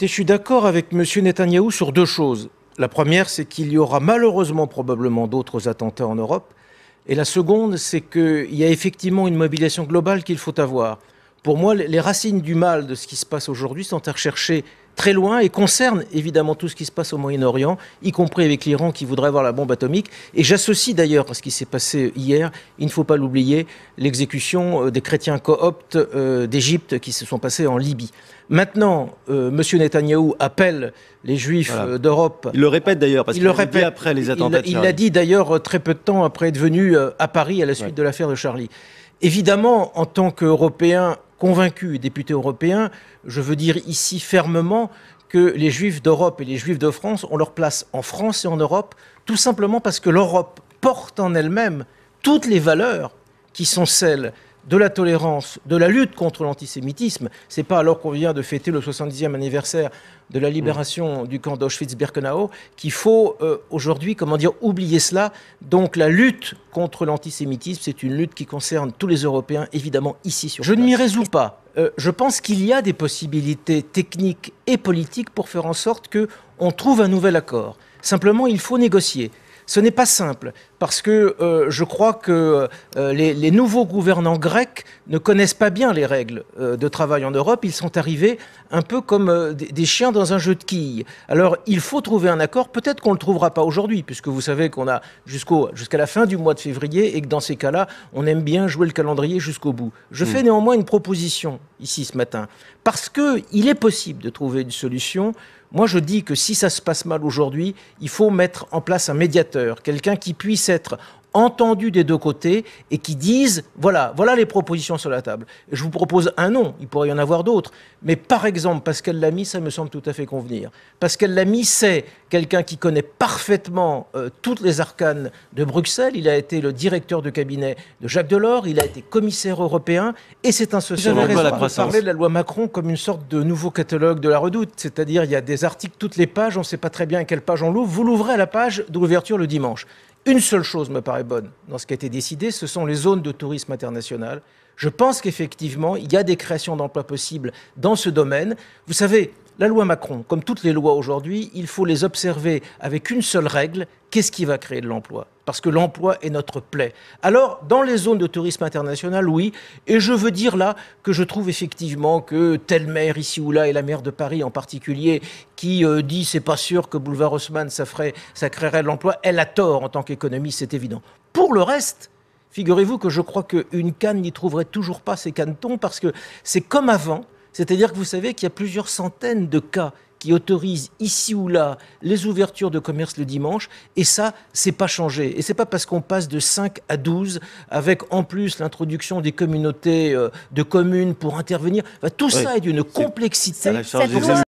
Écoutez, je suis d'accord avec M. Netanyahou sur deux choses. La première, c'est qu'il y aura malheureusement probablement d'autres attentats en Europe. Et la seconde, c'est qu'il y a effectivement une mobilisation globale qu'il faut avoir. Pour moi, les racines du mal de ce qui se passe aujourd'hui sont à rechercher très loin et concernent évidemment tout ce qui se passe au Moyen-Orient, y compris avec l'Iran qui voudrait avoir la bombe atomique. Et j'associe d'ailleurs à ce qui s'est passé hier, il ne faut pas l'oublier, l'exécution des chrétiens cooptes d'Égypte qui se sont passés en Libye. Maintenant, M. Netanyahou appelle les Juifs d'Europe. Il le répète d'ailleurs, parce qu'il l'a dit après les attentats de Charlie. Il l'a dit d'ailleurs très peu de temps après être venu à Paris à la suite de l'affaire de Charlie. Évidemment, en tant qu'Européen convaincu, député européen, je veux dire ici fermement que les Juifs d'Europe et les Juifs de France ont leur place en France et en Europe, tout simplement parce que l'Europe porte en elle-même toutes les valeurs qui sont celles de la tolérance, de la lutte contre l'antisémitisme. C'est pas alors qu'on vient de fêter le 70e anniversaire de la libération du camp d'Auschwitz-Birkenau qu'il faut aujourd'hui, oublier cela. Donc la lutte contre l'antisémitisme, c'est une lutte qui concerne tous les Européens, évidemment ici sur place. Je ne m'y résous pas. Je pense qu'il y a des possibilités techniques et politiques pour faire en sorte qu'on trouve un nouvel accord. Simplement, il faut négocier. Ce n'est pas simple, parce que je crois que les nouveaux gouvernants grecs ne connaissent pas bien les règles de travail en Europe. Ils sont arrivés un peu comme des chiens dans un jeu de quilles. Alors, il faut trouver un accord. Peut-être qu'on ne le trouvera pas aujourd'hui, puisque vous savez qu'on a jusqu'à la fin du mois de février, et que dans ces cas-là, on aime bien jouer le calendrier jusqu'au bout. Je fais néanmoins une proposition ici ce matin, parce qu'il est possible de trouver une solution. Moi, je dis que si ça se passe mal aujourd'hui, il faut mettre en place un médiateur, quelqu'un qui puisse être entendu des deux côtés et qui dise, voilà les propositions sur la table. Et je vous propose un nom, il pourrait y en avoir d'autres, mais par exemple, Pascal Lamy, ça me semble tout à fait convenir. Pascal Lamy, c'est quelqu'un qui connaît parfaitement toutes les arcanes de Bruxelles, il a été le directeur de cabinet de Jacques Delors, il a été commissaire européen, et c'est un sociologue. J'avais raison de parler de la loi Macron comme une sorte de nouveau catalogue de la Redoute, c'est-à-dire il y a des articles toutes les pages, on ne sait pas très bien à quelle page on l'ouvre, vous l'ouvrez à la page d'ouverture le dimanche. Une seule chose me paraît bonne dans ce qui a été décidé, ce sont les zones de tourisme international. Je pense qu'effectivement, il y a des créations d'emplois possibles dans ce domaine. Vous savez, la loi Macron, comme toutes les lois aujourd'hui, il faut les observer avec une seule règle. Qu'est-ce qui va créer de l'emploi ? Parce que l'emploi est notre plaie. Alors, dans les zones de tourisme international, oui, et je veux dire là que je trouve effectivement que telle maire ici ou là, et la maire de Paris en particulier, qui dit c'est pas sûr que Boulevard Haussmann, ça créerait de l'emploi, elle a tort en tant qu'économiste, c'est évident. Pour le reste, figurez-vous que je crois qu'une canne n'y trouverait toujours pas ses canetons, parce que c'est comme avant, c'est-à-dire que vous savez qu'il y a plusieurs centaines de cas qui autorisent ici ou là les ouvertures de commerce le dimanche, et ça, c'est pas changé. Et c'est pas parce qu'on passe de 5 à 12, avec en plus l'introduction des communautés de communes pour intervenir. Tout ça est d'une complexité.